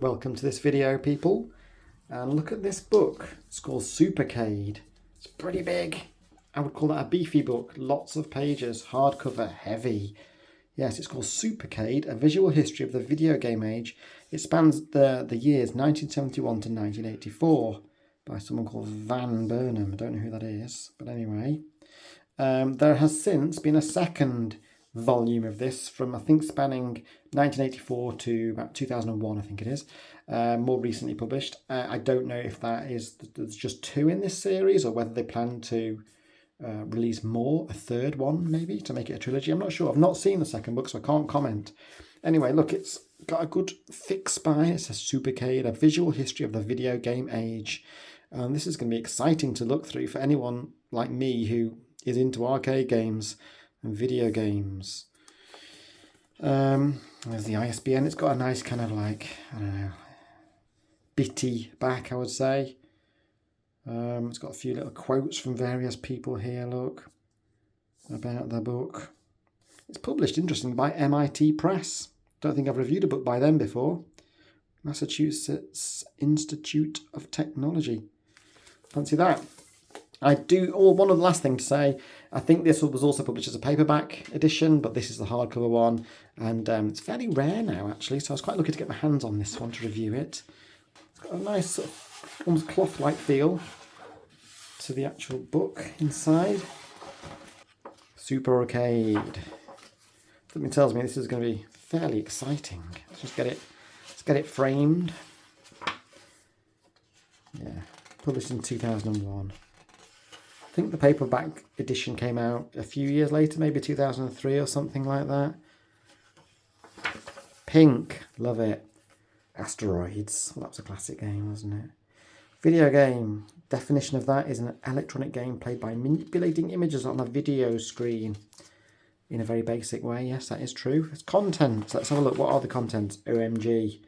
Welcome to this video, people. And look at this book. It's called Supercade. It's pretty big. I would call that a beefy book. Lots of pages, hardcover, heavy. Yes, it's called Supercade, A Visual History of the Video Game Age. It spans the years 1971 to 1984 by someone called Van Burnham. I don't know who that is, but anyway. There has since been a second volume of this from, I think, spanning 1984 to about 2001, I think it is, more recently published. I don't know if that is, there's just two in this series or whether they plan to release more, a third one maybe, to make it a trilogy. I'm not sure. I've not seen the second book, so I can't comment. Anyway, look, it's got a good thick spine. It says Supercade, A Visual History of the Video Game Age. This is going to be exciting to look through for anyone like me who is into arcade games and video games. There's the ISBN. It's got a nice kind of like, I don't know, bitty back, I would say. It's got a few little quotes from various people here, look, about the book. It's published, interestingly, by MIT Press. Don't think I've reviewed a book by them before. Massachusetts Institute of Technology. Fancy that. One of the last thing to say, I think this was also published as a paperback edition, but this is the hardcover one, and it's fairly rare now, actually, so I was quite lucky to get my hands on this one to review it. It's got a nice sort of almost cloth-like feel to the actual book inside. Supercade. Something tells me this is going to be fairly exciting. Let's get it framed. Yeah, published in 2001. I think the paperback edition came out a few years later, maybe 2003 or something like that. Pink, love it. Asteroids, well, that was a classic game, wasn't it? Video game, definition of that is an electronic game played by manipulating images on a video screen in a very basic way. Yes, that is true. It's contents. Let's have a look. What are the contents? OMG.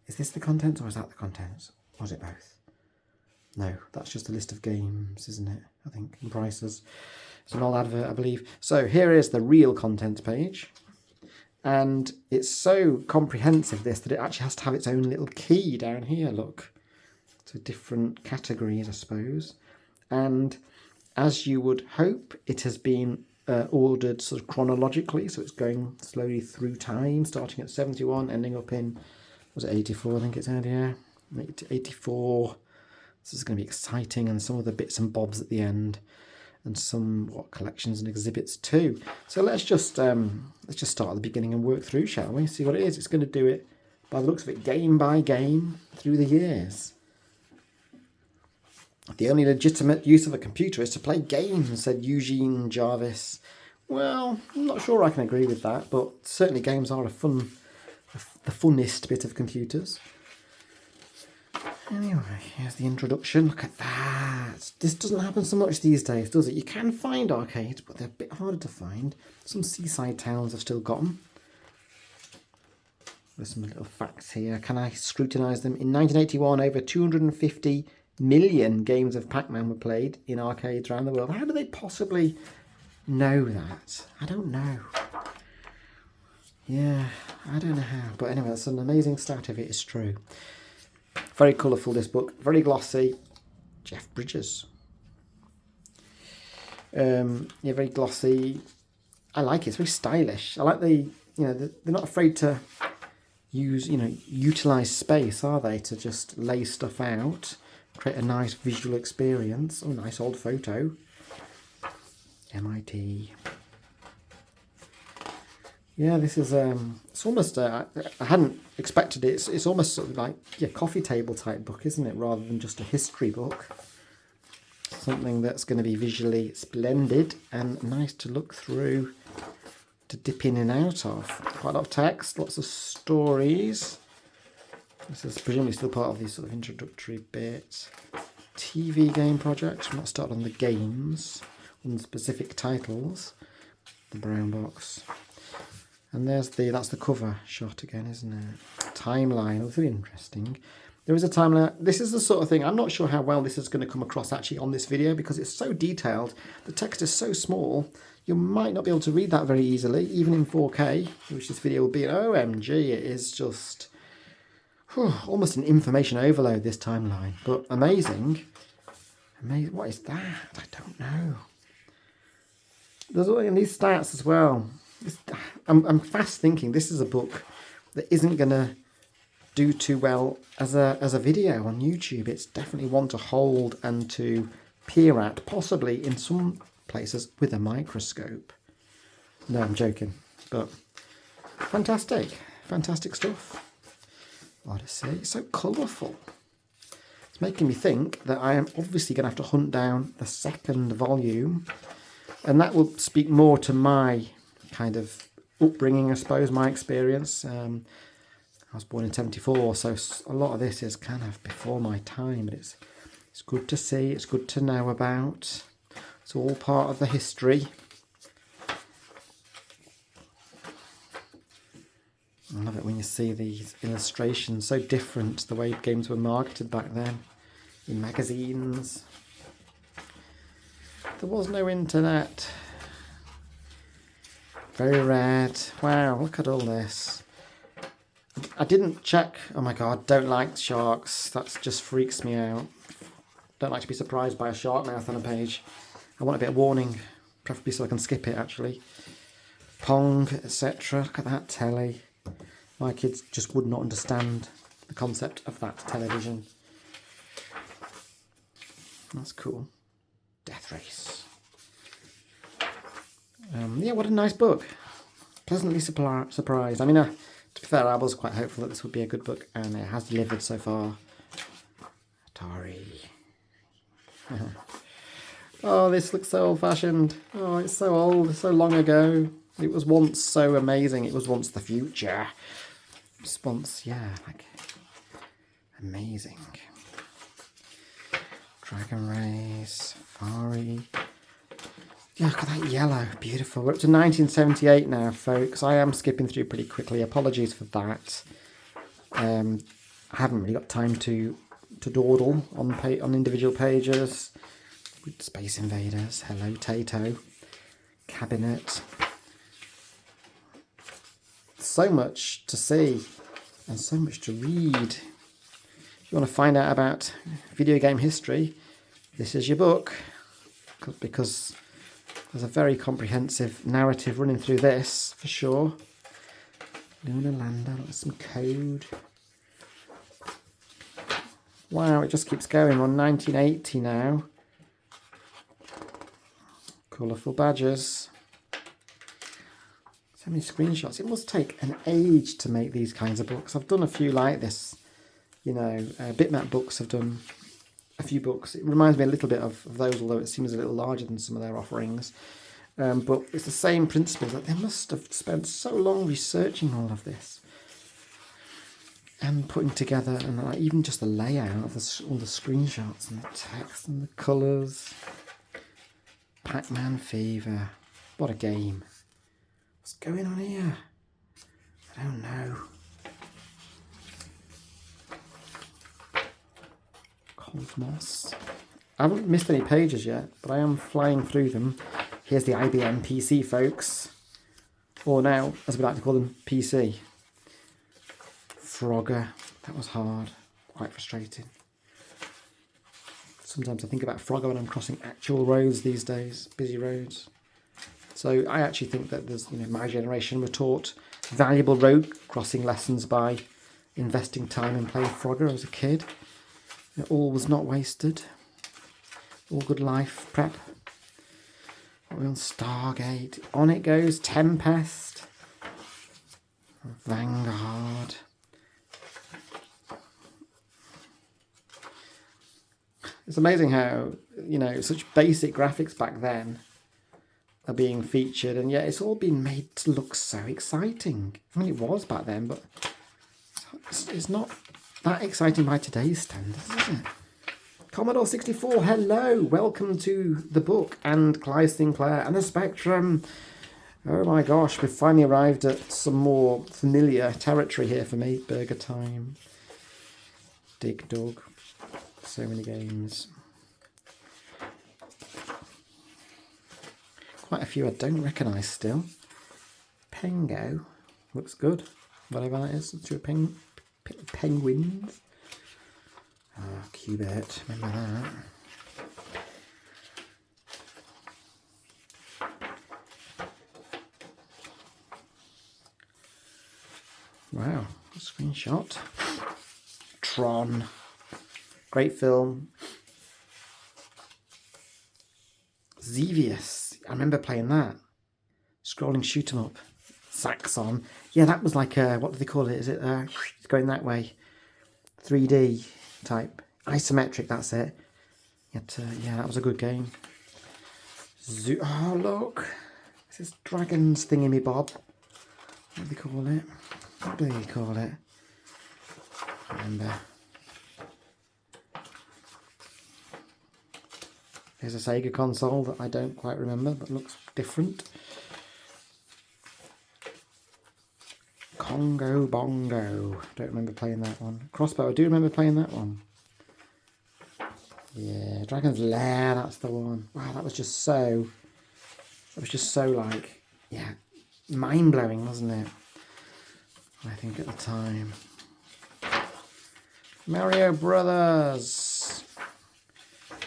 Is this the contents or is that the contents? Or is it both? No, that's just a list of games, isn't it? I think, and prices. It's an old advert, I believe. So here is the real contents page. And it's so comprehensive, this, that it actually has to have its own little key down here, look. To different categories, I suppose. And as you would hope, it has been ordered sort of chronologically. So it's going slowly through time, starting at 71, ending up in, was it 84? I think it's earlier. 84. This is going to be exciting, and some of the bits and bobs at the end, and some collections and exhibits too. So let's just start at the beginning and work through, shall we? See what it is. It's going to do it by the looks of it, game by game through the years. The only legitimate use of a computer is to play games, said Eugene Jarvis. Well, I'm not sure I can agree with that, but certainly games are the funnest bit of computers. Anyway, here's the introduction. Look at that. This doesn't happen so much these days, does it? You can find arcades, but they're a bit harder to find. Some seaside towns have still got them. There's some little facts here. Can I scrutinise them? In 1981, over 250 million games of Pac-Man were played in arcades around the world. How do they possibly know that? I don't know. Yeah, I don't know how. But anyway, that's an amazing stat if it is true. Very colourful, this book. Very glossy. Jeff Bridges. Yeah, very glossy. I like it. It's very stylish. I like they're not afraid to utilise space, are they? To just lay stuff out, create a nice visual experience. Oh, nice old photo. MIT. Yeah, this is, it's almost, I hadn't expected it. It's almost sort of like a coffee table type book, isn't it? Rather than just a history book. Something that's going to be visually splendid and nice to look through, to dip in and out of. Quite a lot of text, lots of stories. This is presumably still part of these sort of introductory bits. TV game project. I'm not started on the games, on the specific titles. The brown box. And that's the cover shot again, isn't it? Timeline, that's really interesting. There is a timeline. This is the sort of thing, I'm not sure how well this is going to come across actually on this video because it's so detailed. The text is so small, you might not be able to read that very easily, even in 4K, which this video will be. OMG, it is just Almost an information overload, this timeline, but amazing. Amazing. What is that? I don't know. There's all in these stats as well. I'm fast thinking this is a book that isn't going to do too well as a video on YouTube. It's definitely one to hold and to peer at, possibly in some places with a microscope. No, I'm joking, but fantastic stuff. Odyssey, it's so colourful. It's making me think that I am obviously going to have to hunt down the second volume, and that will speak more to my kind of upbringing, I suppose, my experience. I was born in 74, so a lot of this is kind of before my time, but it's good to see, it's good to know about. It's all part of the history. I love it when you see these illustrations, so different to the way games were marketed back then in magazines. There was no internet. Very red. Wow, look at all this. I didn't check. Oh my god, don't like sharks. That just freaks me out. Don't like to be surprised by a shark mouth on a page. I want a bit of warning, preferably so I can skip it actually. Pong, etc. Look at that telly. My kids just would not understand the concept of that television. That's cool. Death Race. Yeah, what a nice book. Pleasantly surprised. I mean, to be fair, I was quite hopeful that this would be a good book, and it has delivered so far. Atari. Oh, this looks so old-fashioned. Oh, it's so old, so long ago. It was once so amazing. It was once the future. Response, yeah, like amazing. Dragon Race, Safari. Yeah, look at that yellow, beautiful. We're up to 1978 now, folks. I am skipping through pretty quickly. Apologies for that. I haven't really got time to dawdle on individual pages. With Space Invaders, Hello Tato, Cabinet. So much to see and so much to read. If you want to find out about video game history, this is your book, because there's a very comprehensive narrative running through this for sure. Lunar Lander, there's some code. Wow, it just keeps going. We're on 1980 now. Colourful badges. So many screenshots. It must take an age to make these kinds of books. I've done a few like this. You know, Bitmap Books have done a few books. It reminds me a little bit of those, although it seems a little larger than some of their offerings. But it's the same principle, that they must have spent so long researching all of this and putting together, and even just the layout of all the screenshots and the text and the colours. Pac-Man Fever. What a game. What's going on here? I don't know. Cosmos. I haven't missed any pages yet, but I am flying through them. Here's the IBM PC, folks. Or now, as we like to call them, PC. Frogger. That was hard. Quite frustrating. Sometimes I think about Frogger when I'm crossing actual roads these days, busy roads. So I actually think that there's, my generation were taught valuable road crossing lessons by investing time in playing Frogger as a kid. It all was not wasted. All good life prep. We're on Stargate. On it goes. Tempest. Vanguard. It's amazing how, such basic graphics back then are being featured, and yet it's all been made to look so exciting. I mean, it was back then, but it's not that exciting by today's standards, is it? Commodore 64, hello! Welcome to the book, and Clive Sinclair, and the Spectrum. Oh my gosh, we've finally arrived at some more familiar territory here for me. Burger Time. Dig Dug. So many games. Quite a few I don't recognise still. Pengo. Looks good. Whatever that is. It's your Penguins. Oh, Cubert, remember that. Wow, screenshot. Tron. Great film. Xevious. I remember playing that. Scrolling shoot 'em up. Saxon. Yeah, that was like a, what do they call it? Is it going that way? 3D type. Isometric, that's it. Yeah, that was a good game. Oh, look. This is Dragon's thingy-me-bob. What do they call it? What do they call it? I remember. Here's a Sega console that I don't quite remember, but looks different. Congo Bongo. Don't remember playing that one. Crossbow, I do remember playing that one. Yeah, Dragon's Lair, that's the one. Wow, that was just so like, yeah, mind-blowing, wasn't it? I think at the time. Mario Brothers.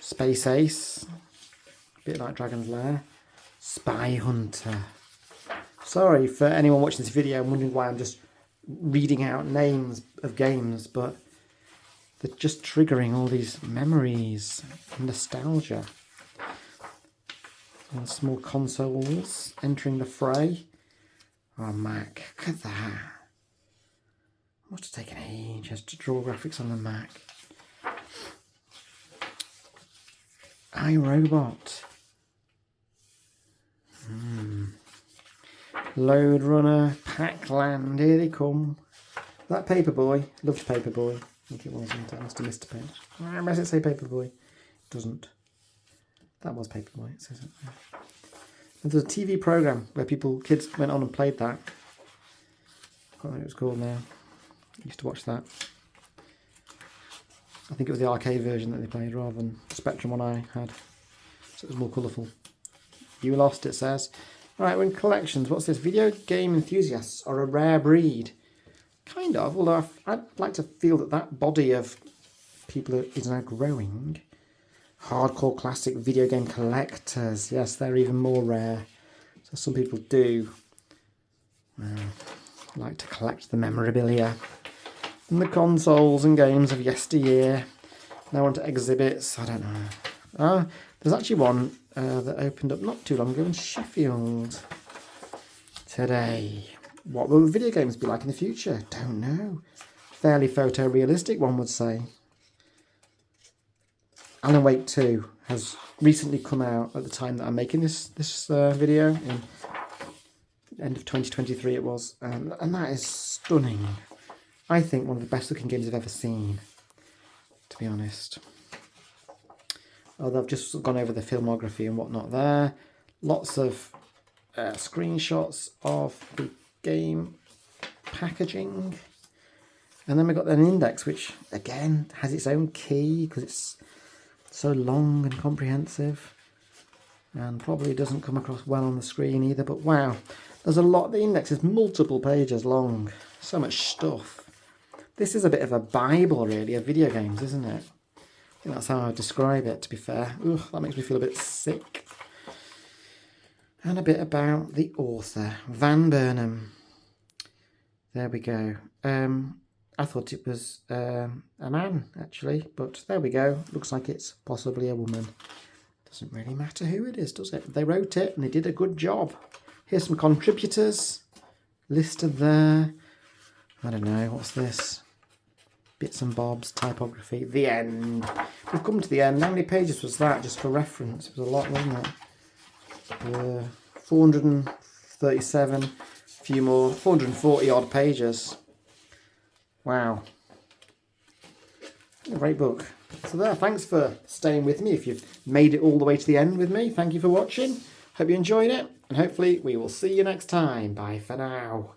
Space Ace. A bit like Dragon's Lair. Spy Hunter. Sorry for anyone watching this video and wondering why I'm just reading out names of games, but they're just triggering all these memories and nostalgia. And small consoles entering the fray. Oh, Mac, look at that. Must have taken ages to draw graphics on the Mac. iRobot. Load Runner, Pac-Land, here they come. That Paperboy, loved Paperboy. I think it wasn't, I must have missed a page. Why does it say Paperboy? It doesn't. That was Paperboy, it says it there. And there's a TV programme where kids went on and played that. I can't remember what it was called now. I used to watch that. I think it was the arcade version that they played rather than the Spectrum one I had. So it was more colourful. You lost, it says. Right, we're in collections. What's this? Video game enthusiasts are a rare breed. Kind of, although I'd like to feel that body of people is now growing. Hardcore classic video game collectors. Yes, they're even more rare. So some people do like to collect the memorabilia. And the consoles and games of yesteryear. Now onto exhibits. I don't know. There's actually one that opened up not too long ago in Sheffield today. What will video games be like in the future? Don't know. Fairly photorealistic, one would say. Alan Wake 2 has recently come out at the time that I'm making this video. In end of 2023 it was. And that is stunning. I think one of the best looking games I've ever seen, to be honest. Although I've just gone over the filmography and whatnot there. Lots of screenshots of the game packaging. And then we've got an index, which again has its own key because it's so long and comprehensive. And probably doesn't come across well on the screen either. But wow, there's a lot. The index is multiple pages long. So much stuff. This is a bit of a Bible, really, of video games, isn't it? I think that's how I would describe it, to be fair. Ugh, that makes me feel a bit sick. And a bit about the author, Van Burnham. There we go. I thought it was a man, actually, but there we go. Looks like it's possibly a woman. Doesn't really matter who it is, does it? They wrote it and they did a good job. Here's some contributors listed there. I don't know, what's this? Bits and bobs, typography, the end. We've come to the end. How many pages was that, just for reference? It was a lot, wasn't it? 437, a few more, 440 odd pages. Wow. A great book. So there, thanks for staying with me. If you've made it all the way to the end with me, thank you for watching. Hope you enjoyed it, and hopefully we will see you next time. Bye for now.